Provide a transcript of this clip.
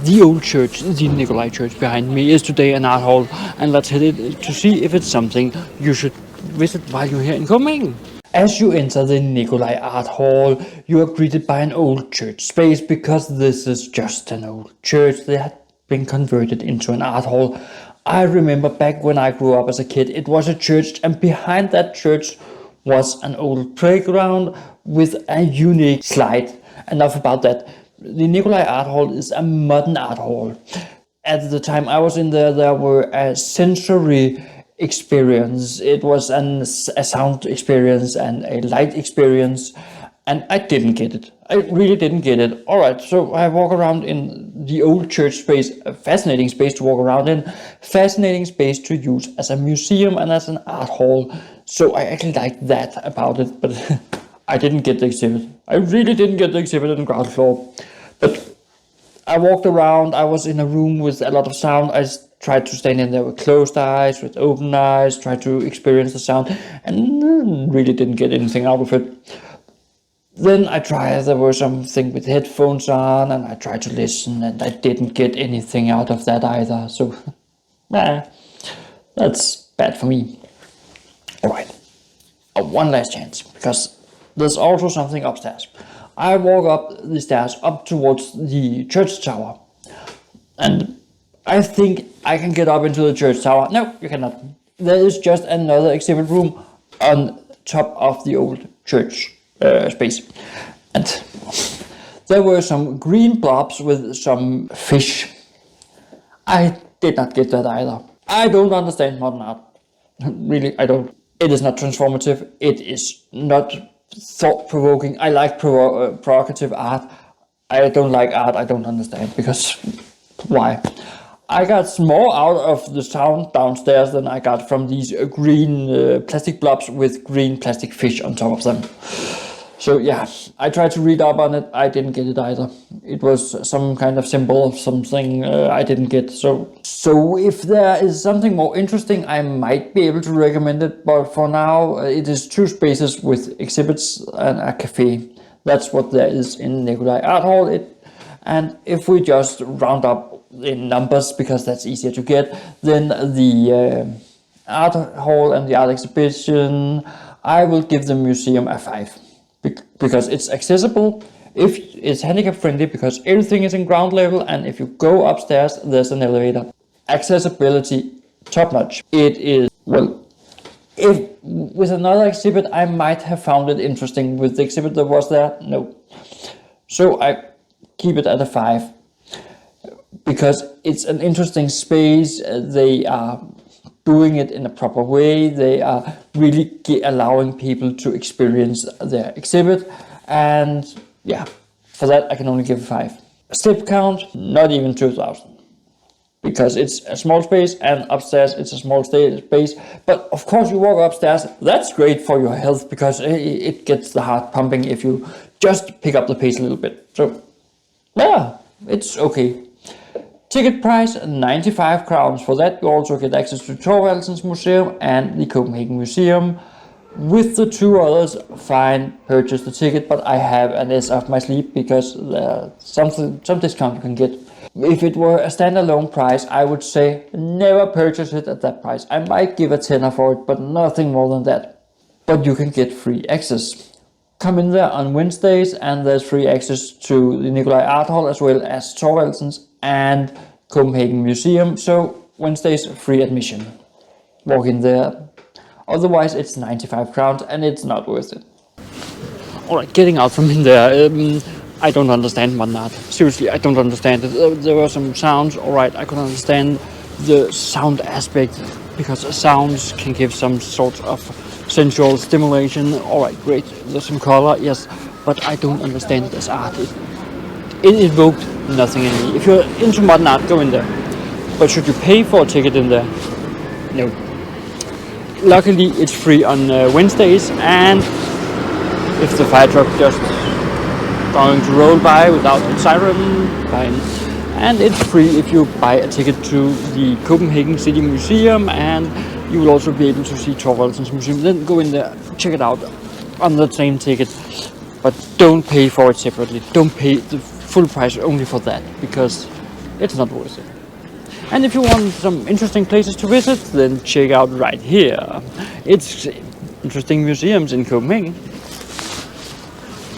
The old church, the Nikolai Church behind me, is today an art hall, and let's hit it to see if it's something you should visit while you're here in Copenhagen. As you enter the Nikolai Art Hall, you are greeted by an old church space because this is just an old church that had been converted into an art hall. I remember back when I grew up as a kid, it was a church, and behind that church was an old playground with a unique slide. Enough about that. The Nikolai Art Hall is a modern art hall. At the time I was in there were a sensory experience. It was a sound experience and a light experience, and I didn't get it. I really didn't get it. Alright, so I walk around in the old church space, a fascinating space to walk around in, fascinating space to use as a museum and as an art hall. So I actually liked that about it, but I didn't get the exhibit. I really didn't get the exhibit on the ground floor. But I walked around, I was in a room with a lot of sound. I tried to stand in there with closed eyes, with open eyes, tried to experience the sound, and really didn't get anything out of it. Then I tried, there was something with headphones on, and I tried to listen, and I didn't get anything out of that either. So, that's bad for me. Alright, one last chance, because there's also something upstairs. I walk up the stairs up towards the church tower, and I think I can get up into the church tower. No, you cannot. There is just another exhibit room on top of the old church space, and there were some green blobs with some fish. I did not get that either. I don't understand modern art. Really, I don't. It is not transformative. It is not thought-provoking. I like provocative art. I don't like art I don't understand, because why? I got more out of the sound downstairs than I got from these green plastic blobs with green plastic fish on top of them. So yeah, I tried to read up on it. I didn't get it either. It was some kind of symbol of something I didn't get. So if there is something more interesting, I might be able to recommend it. But for now, it is two spaces with exhibits and a cafe. That's what there is in Nikolai Art Hall. And if we just round up in numbers, because that's easier to get, then the art hall and the art exhibition, I will give the museum a 5. Because it's accessible, if it's handicap friendly, because everything is in ground level, and if you go upstairs there's an elevator. Accessibility top notch. It is, well, if with another exhibit I might have found it interesting. With the exhibit that was there, no. So I keep it at a 5, because it's an interesting space. They are doing it in a proper way. They are really allowing people to experience their exhibit, and yeah, for that I can only give a 5. Step count, not even 2,000, because it's a small space, and upstairs it's a small space. But of course, you walk upstairs, that's great for your health, because it gets the heart pumping if you just pick up the pace a little bit. So yeah, it's okay. Ticket price 95 crowns. For that you also get access to Thorvaldsens Museum and the Copenhagen Museum. With the two others, fine, purchase the ticket, but I have an S up my sleeve, because some discount you can get. If it were a standalone price, I would say never purchase it at that price. I might give a tenner for it, but nothing more than that. But you can get free access. Come in there on Wednesdays, and there's free access to the Nikolai Art Hall as well as Thorvaldsens and Copenhagen Museum. So Wednesdays, free admission. Walk in there. Otherwise it's 95 crowns, and it's not worth it. Alright, getting out from in there, I don't understand modern art. Seriously, I don't understand it. There were some sounds, alright, I could understand the sound aspect, because sounds can give some sort of sensual stimulation. Alright, great, there's some color, yes, but I don't understand this art. It evoked nothing in me. If you're into modern art, go in there. But should you pay for a ticket in there? No. Luckily, it's free on Wednesdays, and if the fire truck just going to roll by without a siren, fine. And it's free if you buy a ticket to the Copenhagen City Museum, and you will also be able to see Thorvaldsens Museum. Then go in there, check it out on the same ticket, but don't pay for it separately. Don't pay the full price only for that, because it's not worth it. And if you want some interesting places to visit, then check out right here. It's interesting museums in Copenhagen.